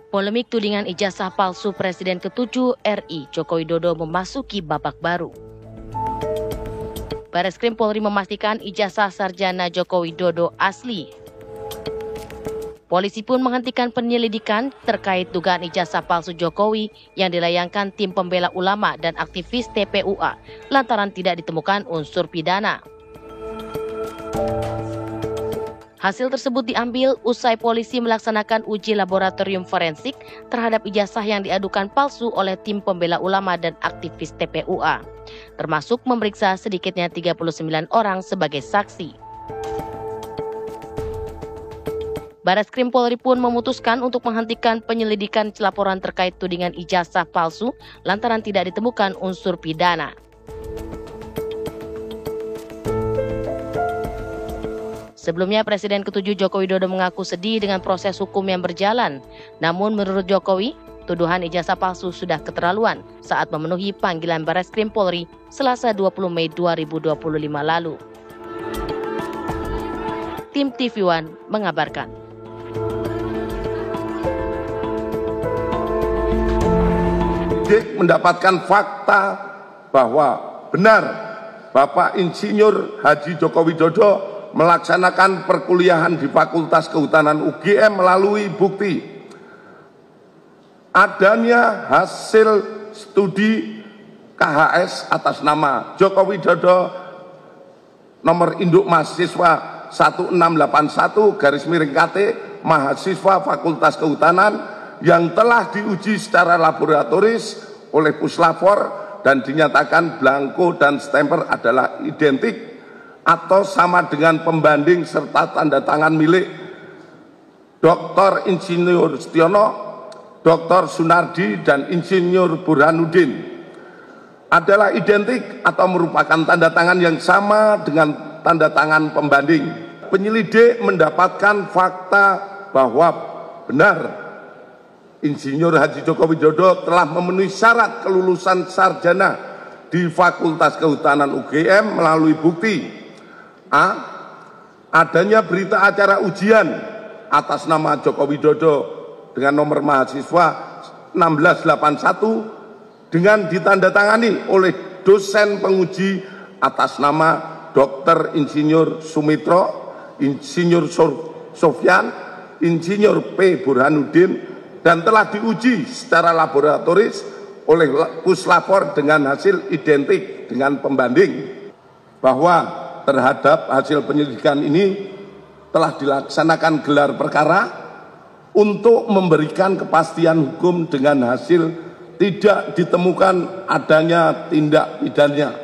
Polemik tudingan ijazah palsu Presiden ke-7 RI Joko Widodo memasuki babak baru. Bareskrim Polri memastikan ijazah sarjana Joko Widodo asli. Polisi pun menghentikan penyelidikan terkait dugaan ijazah palsu Jokowi yang dilayangkan tim pembela ulama dan aktivis TPUA lantaran tidak ditemukan unsur pidana. Hasil tersebut diambil usai polisi melaksanakan uji laboratorium forensik terhadap ijazah yang diadukan palsu oleh tim pembela ulama dan aktivis TPUA, termasuk memeriksa sedikitnya 39 orang sebagai saksi. Bareskrim Polri pun memutuskan untuk menghentikan penyelidikan laporan terkait tudingan ijazah palsu lantaran tidak ditemukan unsur pidana. Sebelumnya Presiden ke-7 Joko Widodo mengaku sedih dengan proses hukum yang berjalan. Namun menurut Jokowi, tuduhan ijazah palsu sudah keterlaluan saat memenuhi panggilan Bareskrim Polri Selasa 20 Mei 2025 lalu. Tim TV One mengabarkan. Mendapatkan fakta bahwa benar Bapak Insinyur Haji Joko Widodo melaksanakan perkuliahan di Fakultas Kehutanan UGM melalui bukti adanya hasil studi KHS atas nama Joko Widodo nomor induk mahasiswa 1681/KT mahasiswa Fakultas Kehutanan yang telah diuji secara laboratoris oleh Puslapor dan dinyatakan blanko dan stemper adalah identik atau sama dengan pembanding serta tanda tangan milik Dr. Insinyur Setiono, Dr. Sunardi, dan Insinyur Burhanuddin adalah identik atau merupakan tanda tangan yang sama dengan tanda tangan pembanding. Penyelidik mendapatkan fakta bahwa benar Insinyur Haji Joko Widodo telah memenuhi syarat kelulusan sarjana di Fakultas Kehutanan UGM melalui bukti adanya berita acara ujian atas nama Joko Widodo dengan nomor mahasiswa 1681 dengan ditandatangani oleh dosen penguji atas nama Dr. Insinyur Sumitro, Insinyur Sofyan, Insinyur P. Burhanuddin dan telah diuji secara laboratoris oleh Puslapor dengan hasil identik dengan pembanding bahwa terhadap hasil penyelidikan ini telah dilaksanakan gelar perkara untuk memberikan kepastian hukum dengan hasil tidak ditemukan adanya tindak pidana.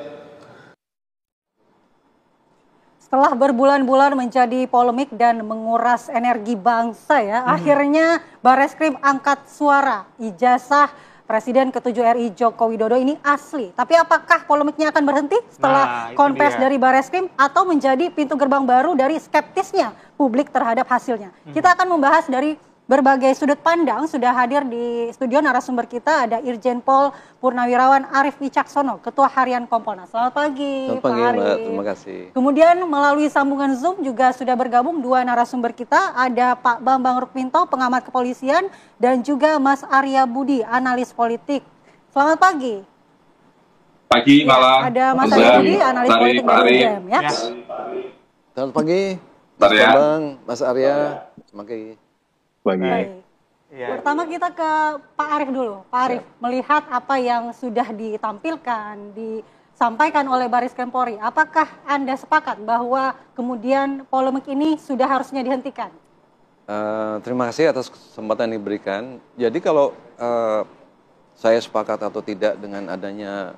Setelah berbulan-bulan menjadi polemik dan menguras energi bangsa ya, akhirnya Bareskrim angkat suara ijazah Presiden ke-7 RI Joko Widodo ini asli. Tapi apakah polemiknya akan berhenti setelah konvers dari Bareskrim atau menjadi pintu gerbang baru dari skeptisnya publik terhadap hasilnya? Kita akan membahas dari berbagai sudut pandang. Sudah hadir di studio narasumber kita ada Irjen Pol Purnawirawan Arief Wicaksono, Ketua Harian Kompolnas. Selamat pagi, Pak Arief. Mbak, terima kasih. Kemudian melalui sambungan Zoom juga sudah bergabung dua narasumber kita. Ada Pak Bambang Rukminto, pengamat kepolisian, dan juga Mas Arya Budi, analis politik. Selamat pagi. Pagi, malam. Ada Mas Arya Budi, analis politik dari UGM. Ya. Selamat pagi, Mas Bambang, Mas Arya. Selamat pagi. Baik. Pertama kita ke Pak Arief dulu. Pak Arief, melihat apa yang sudah ditampilkan, disampaikan oleh Bareskrim Polri, apakah Anda sepakat bahwa kemudian polemik ini sudah harusnya dihentikan? Terima kasih atas kesempatan yang diberikan. Jadi kalau saya sepakat atau tidak dengan adanya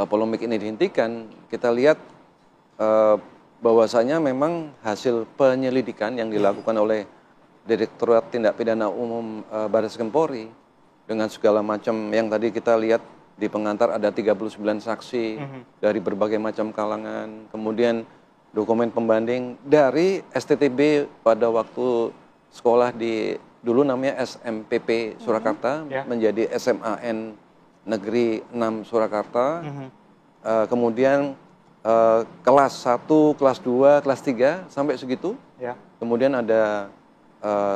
polemik ini dihentikan, kita lihat bahwasanya memang hasil penyelidikan yang dilakukan oleh Direktorat Tindak Pidana Umum Bareskrim Polri dengan segala macam yang tadi kita lihat di pengantar ada 39 saksi dari berbagai macam kalangan, kemudian dokumen pembanding dari STTB pada waktu sekolah di dulu namanya SMPP Surakarta menjadi SMAN Negeri 6 Surakarta, kemudian kelas 1, kelas 2, kelas 3 sampai segitu, kemudian ada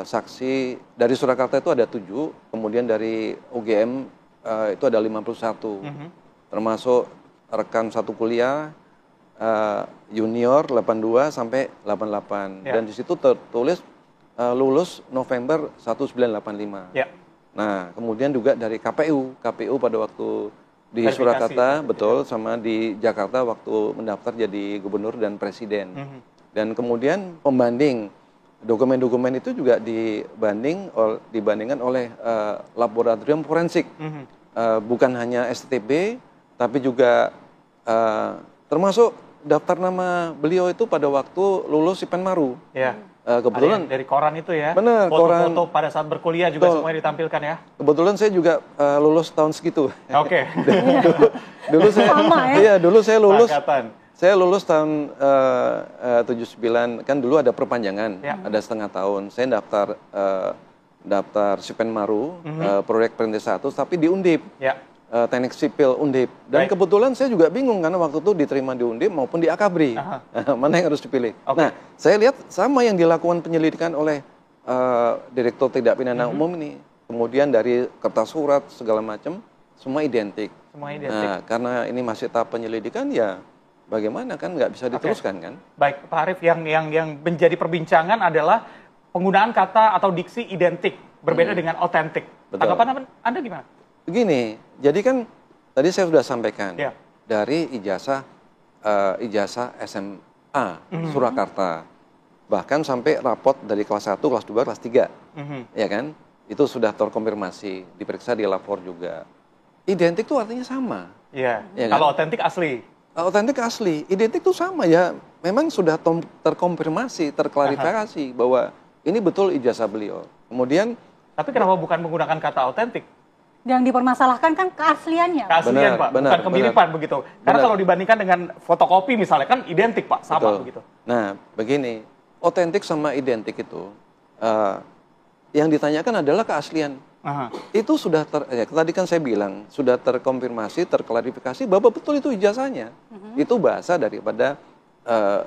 saksi dari Surakarta itu ada 7, kemudian dari UGM itu ada 51, termasuk rekan satu kuliah junior 82 sampai 88, dan di situ tertulis lulus November 1985. Nah, kemudian juga dari KPU pada waktu di Surakarta, betul, sama di Jakarta waktu mendaftar jadi gubernur dan presiden. Dan kemudian pembanding dokumen-dokumen itu juga dibandingkan oleh laboratorium forensik, bukan hanya STB, tapi juga termasuk daftar nama beliau itu pada waktu lulus Sipenmaru. Kebetulan dari koran itu ya. Benar, foto-foto pada saat berkuliah juga semuanya ditampilkan ya. Kebetulan saya juga lulus tahun segitu. Oke. Dulu saya iya, dulu saya lulus. Angkatan. Saya lulus tahun 79, kan dulu ada perpanjangan, ada setengah tahun. Saya daftar Sipenmaru, proyek perintis 1, tapi di Undip. Teknik sipil Undip. Dan kebetulan saya juga bingung karena waktu itu diterima di Undip maupun di Akabri. Mana yang harus dipilih. Nah, saya lihat sama yang dilakukan penyelidikan oleh Direktur Tindak Pidana Umum ini. Kemudian dari kertas surat segala macam semua identik. Nah, karena ini masih tahap penyelidikan, ya bagaimana, kan nggak bisa diteruskan kan? Baik, Pak Arief, yang menjadi perbincangan adalah penggunaan kata atau diksi identik berbeda dengan otentik. Tanggapan Anda gimana? Begini, jadi kan tadi saya sudah sampaikan dari ijazah SMA Surakarta, bahkan sampai rapot dari kelas 1, kelas 2, kelas 3, ya kan? Itu sudah terkonfirmasi, diperiksa di lapor juga. Identik itu artinya sama. Ya kan? Kalau otentik asli. Otentik asli, identik itu sama ya. Memang sudah terkonfirmasi, terklarifikasi bahwa ini betul ijazah beliau. Kemudian, tapi kenapa bukan menggunakan kata otentik? Yang dipermasalahkan kan keasliannya. Keaslian, Pak, bukan kemiripan begitu. Karena kalau dibandingkan dengan fotokopi misalnya kan identik, Pak, sama begitu. Nah, begini, otentik sama identik itu yang ditanyakan adalah keaslian. Itu sudah tadi kan saya bilang sudah terkonfirmasi, terklarifikasi bahwa betul itu ijazahnya. Itu bahasa daripada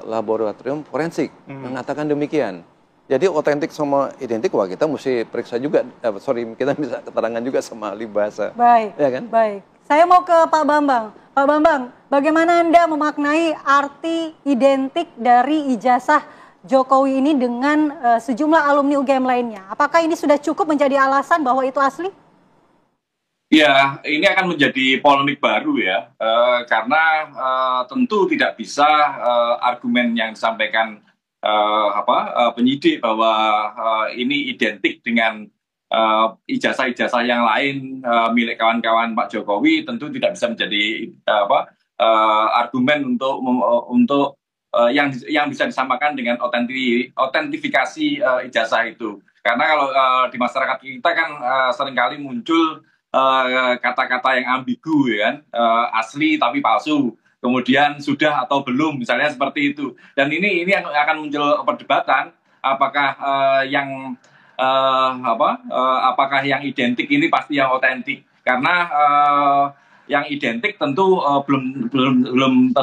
laboratorium forensik mengatakan demikian. Jadi otentik sama identik, wah kita mesti periksa juga, kita bisa keterangan juga sama ahli bahasa. Baik, ya kan? Baik. Saya mau ke Pak Bambang. Pak Bambang, bagaimana Anda memaknai arti identik dari ijazah Jokowi ini dengan sejumlah alumni UGM lainnya? Apakah ini sudah cukup menjadi alasan bahwa itu asli? Ya, ini akan menjadi polemik baru ya, karena tentu tidak bisa argumen yang disampaikan penyidik bahwa ini identik dengan ijazah-ijazah yang lain milik kawan-kawan Pak Jokowi, tentu tidak bisa menjadi argumen untuk yang bisa disamakan dengan otentifikasi ijazah itu. Karena kalau di masyarakat kita kan seringkali muncul kata-kata yang ambigu, ya kan, asli tapi palsu. Kemudian sudah atau belum, misalnya seperti itu. Dan ini yang akan muncul perdebatan apakah apakah yang identik ini pasti yang otentik. Karena yang identik tentu belum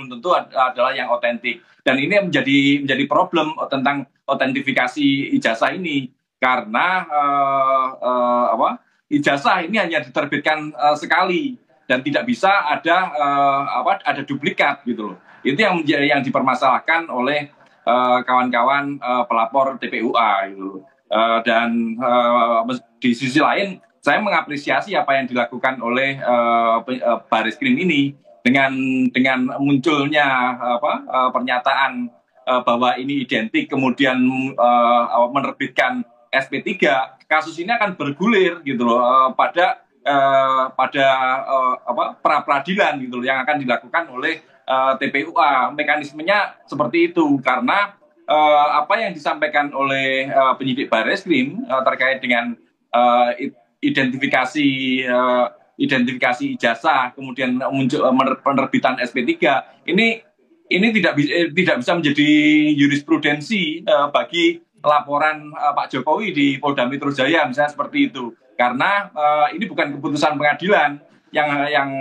tentu adalah yang otentik. Dan ini menjadi problem tentang otentifikasi ijazah ini, karena ijazah ini hanya diterbitkan sekali. Dan tidak bisa ada duplikat gitu loh. Itu yang dipermasalahkan oleh kawan-kawan pelapor TPUA gitu. Dan di sisi lain saya mengapresiasi apa yang dilakukan oleh Bareskrim ini dengan munculnya pernyataan bahwa ini identik, kemudian menerbitkan SP3. Kasus ini akan bergulir gitu loh pada pra peradilan gitu loh, yang akan dilakukan oleh TPUA. Mekanismenya seperti itu, karena apa yang disampaikan oleh penyidik Bareskrim terkait dengan identifikasi ijazah, kemudian muncul penerbitan SP3, ini tidak bisa menjadi jurisprudensi bagi laporan Pak Jokowi di Polda Metro Jaya misalnya seperti itu. Karena ini bukan keputusan pengadilan yang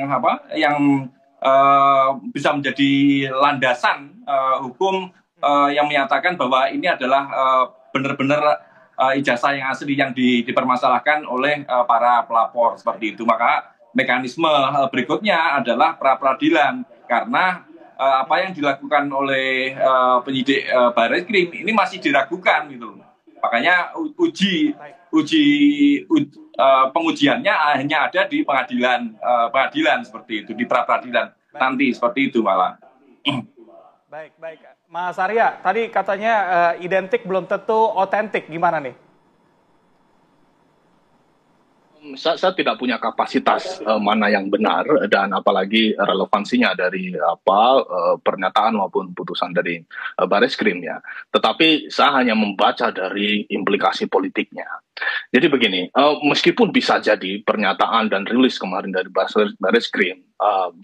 bisa menjadi landasan hukum yang menyatakan bahwa ini adalah benar-benar ijazah yang asli yang dipermasalahkan oleh para pelapor seperti itu. Maka mekanisme berikutnya adalah pra peradilan, karena apa yang dilakukan oleh penyidik Barreskrim ini masih diragukan gitu. Makanya pengujiannya hanya ada di pengadilan seperti itu, di pra peradilan nanti seperti itu malah. Baik. Mas Arya, tadi katanya identik belum tentu otentik, gimana nih? Saya tidak punya kapasitas mana yang benar dan apalagi relevansinya dari pernyataan maupun putusan dari Barreskrim ya. Tetapi saya hanya membaca dari implikasi politiknya. Jadi begini, meskipun bisa jadi pernyataan dan rilis kemarin dari Barreskrim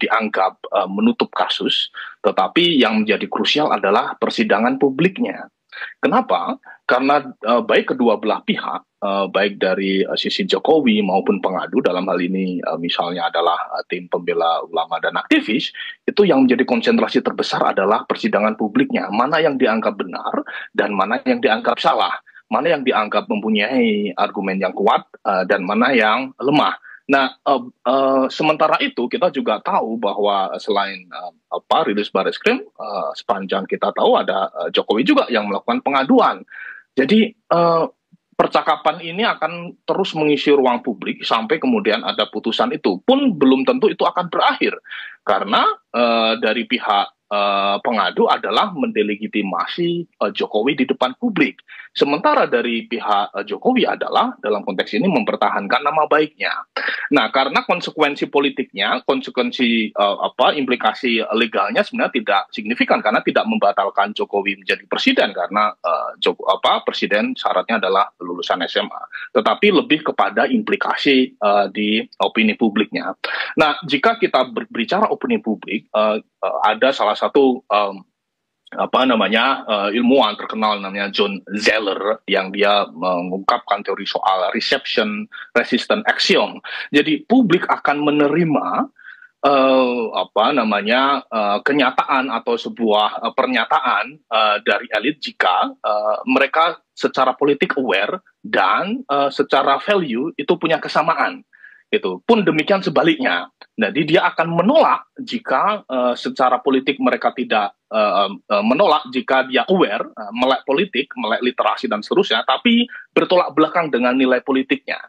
dianggap menutup kasus, tetapi yang menjadi krusial adalah persidangan publiknya. Kenapa? Karena baik kedua belah pihak, baik dari sisi Jokowi maupun pengadu, dalam hal ini misalnya adalah tim pembela ulama dan aktivis, itu yang menjadi konsentrasi terbesar adalah persidangan publiknya. Mana yang dianggap benar dan mana yang dianggap salah. Mana yang dianggap mempunyai argumen yang kuat dan mana yang lemah. Nah, sementara itu kita juga tahu bahwa selain rilis Barreskrim, sepanjang kita tahu ada Jokowi juga yang melakukan pengaduan. Jadi percakapan ini akan terus mengisi ruang publik sampai kemudian ada putusan itu. Pun belum tentu itu akan berakhir, karena dari pihak pengadu adalah mendelegitimasi Jokowi di depan publik. Sementara dari pihak Jokowi adalah dalam konteks ini mempertahankan nama baiknya. Nah, karena konsekuensi politiknya, konsekuensi implikasi legalnya sebenarnya tidak signifikan karena tidak membatalkan Jokowi menjadi presiden karena presiden syaratnya adalah lulusan SMA. Tetapi lebih kepada implikasi di opini publiknya. Nah, jika kita berbicara opini publik, ada salah satu ilmuwan terkenal namanya John Zeller yang dia mengungkapkan teori soal reception resistant axiom. Jadi publik akan menerima kenyataan atau sebuah pernyataan dari elit jika mereka secara politik aware dan secara value itu punya kesamaan. Itu pun demikian sebaliknya. Jadi dia akan menolak jika secara politik mereka tidak menolak jika dia aware, melek politik, melek literasi dan seterusnya, tapi bertolak belakang dengan nilai politiknya.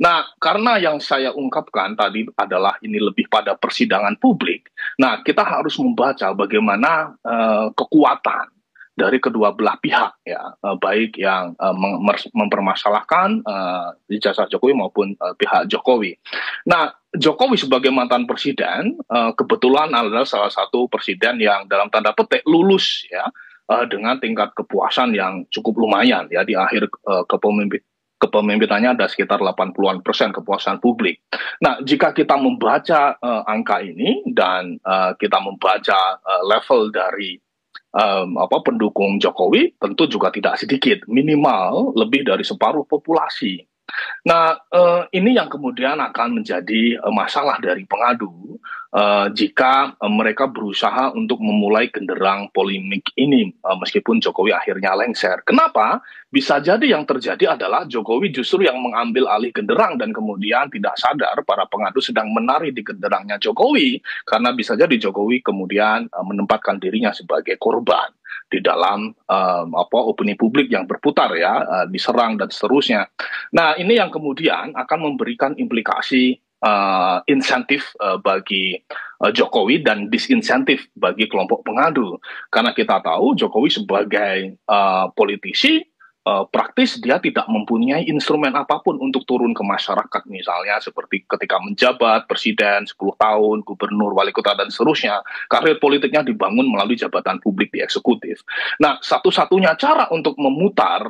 Nah, karena yang saya ungkapkan tadi adalah ini lebih pada persidangan publik. Nah, kita harus membaca bagaimana kekuatan dari kedua belah pihak ya, baik yang mempermasalahkan ijazah Jokowi maupun pihak Jokowi. Nah, Jokowi sebagai mantan presiden kebetulan adalah salah satu presiden yang dalam tanda petik lulus ya dengan tingkat kepuasan yang cukup lumayan ya di akhir kepemimpinannya ada sekitar 80% kepuasan publik. Nah, jika kita membaca angka ini dan kita membaca level dari pendukung Jokowi, tentu juga tidak sedikit, minimal lebih dari separuh populasi. Nah, ini yang kemudian akan menjadi masalah dari pengadu jika mereka berusaha untuk memulai genderang polemik ini meskipun Jokowi akhirnya lengser. Kenapa? Bisa jadi yang terjadi adalah Jokowi justru yang mengambil alih genderang dan kemudian tidak sadar para pengadu sedang menari di genderangnya Jokowi karena bisa jadi Jokowi kemudian menempatkan dirinya sebagai korban di dalam opini publik yang berputar ya, diserang dan seterusnya. Nah, ini yang kemudian akan memberikan implikasi insentif bagi Jokowi dan disinsentif bagi kelompok pengadu. Karena kita tahu Jokowi sebagai politisi praktis dia tidak mempunyai instrumen apapun untuk turun ke masyarakat, misalnya seperti ketika menjabat presiden 10 tahun, gubernur, wali kota dan seterusnya. Karir politiknya dibangun melalui jabatan publik di eksekutif. Nah, satu-satunya cara untuk memutar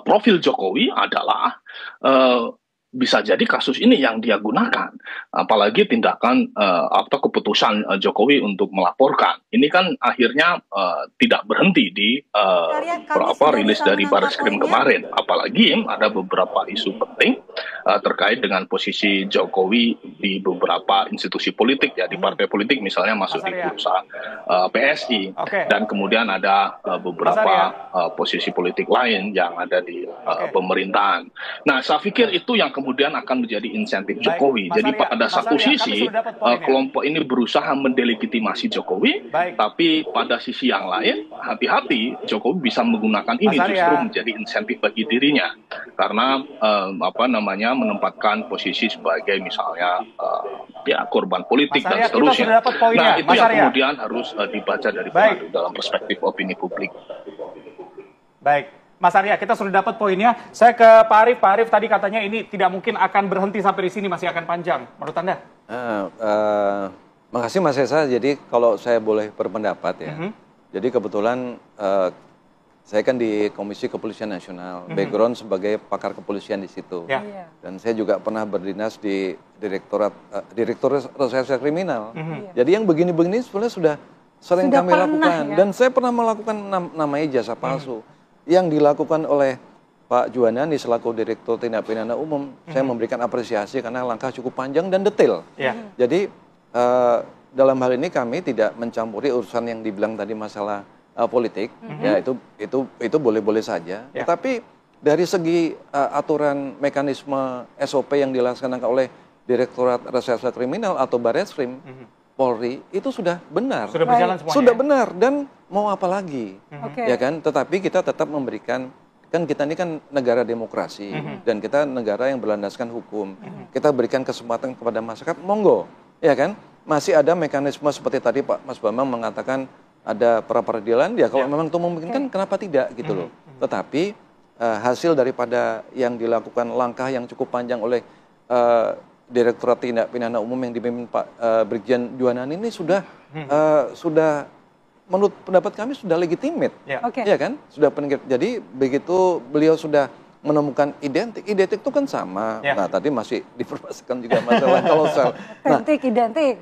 profil Jokowi adalah bisa jadi kasus ini yang dia gunakan, apalagi tindakan atau keputusan Jokowi untuk melaporkan. Ini kan akhirnya tidak berhenti di rilis dari Barreskrim kemarin, apalagi ada beberapa isu penting terkait dengan posisi Jokowi di beberapa institusi politik, ya di partai politik misalnya masuk di bursa PSI, dan kemudian ada beberapa posisi politik lain yang ada di pemerintahan. Nah, saya pikir itu yang kemudian akan menjadi insentif Jokowi. Jadi pada satu sisi kelompok ini berusaha mendelegitimasi Jokowi, tapi pada sisi yang lain hati-hati Jokowi bisa menggunakan ini justru menjadi insentif bagi dirinya, karena menempatkan posisi sebagai misalnya korban politik dan seterusnya. Nah, itu yang kemudian harus dibaca dari baru dalam perspektif opini publik. Baik. Mas Arya, kita sudah dapat poinnya. Saya ke Pak Arief. Pak Arief tadi katanya ini tidak mungkin akan berhenti sampai di sini, masih akan panjang. Menurut Anda? Makasih Mas Esa. Jadi kalau saya boleh berpendapat ya. Jadi kebetulan saya kan di Komisi Kepolisian Nasional, background sebagai pakar kepolisian di situ. Dan saya juga pernah berdinas di Direktur Reserse Kriminal. Jadi yang begini-begini sebenarnya sudah sering kami lakukan. Dan saya pernah melakukan namanya ijazah palsu. Yang dilakukan oleh Pak Juwanani selaku Direktur Tindak Pidana Umum, saya memberikan apresiasi karena langkah cukup panjang dan detail. Jadi dalam hal ini kami tidak mencampuri urusan yang dibilang tadi masalah politik, ya itu boleh-boleh saja. Tetapi dari segi aturan mekanisme SOP yang dilaksanakan oleh Direktorat Reserse Kriminal atau Barreskrim Polri itu sudah benar, sudah berjalan semuanya. Sudah benar dan mau apa lagi, ya kan? Tetapi kita tetap memberikan, kan kita ini kan negara demokrasi dan kita negara yang berlandaskan hukum. Kita berikan kesempatan kepada masyarakat, monggo, ya kan? Masih ada mekanisme seperti tadi Pak Mas Bambang mengatakan ada pra-peradilan, ya kalau memang itu memungkinkan kenapa tidak gitu loh. Tetapi hasil daripada yang dilakukan langkah yang cukup panjang oleh Direktorat Tindak Pidana Umum yang dipimpin Pak Brigjen Juwanani ini sudah menurut pendapat kami sudah legitimate, ya kan? Sudah jadi begitu beliau sudah menemukan identik itu kan sama. Nah tadi masih dipermasalahan juga masalah kalau identik.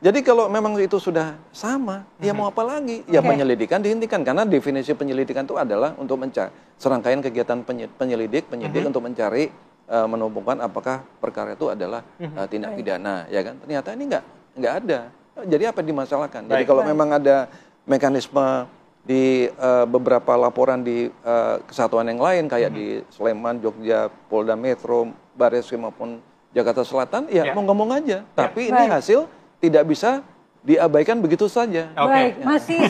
Jadi kalau memang itu sudah sama, ya mau apa lagi? Ya penyelidikan dihentikan karena definisi penyelidikan itu adalah untuk mencari serangkaian kegiatan penyidik untuk mencari menemukan apakah perkara itu adalah tindak pidana, ya kan? Ternyata ini nggak ada. Jadi apa dimasalahkan? Jadi kalau memang ada mekanisme di beberapa laporan di kesatuan yang lain kayak di Sleman, Jogja, Polda Metro, Barreskrim maupun Jakarta Selatan, ya mau ngomong aja. Tapi ini hasil tidak bisa diabaikan begitu saja. Baik, masih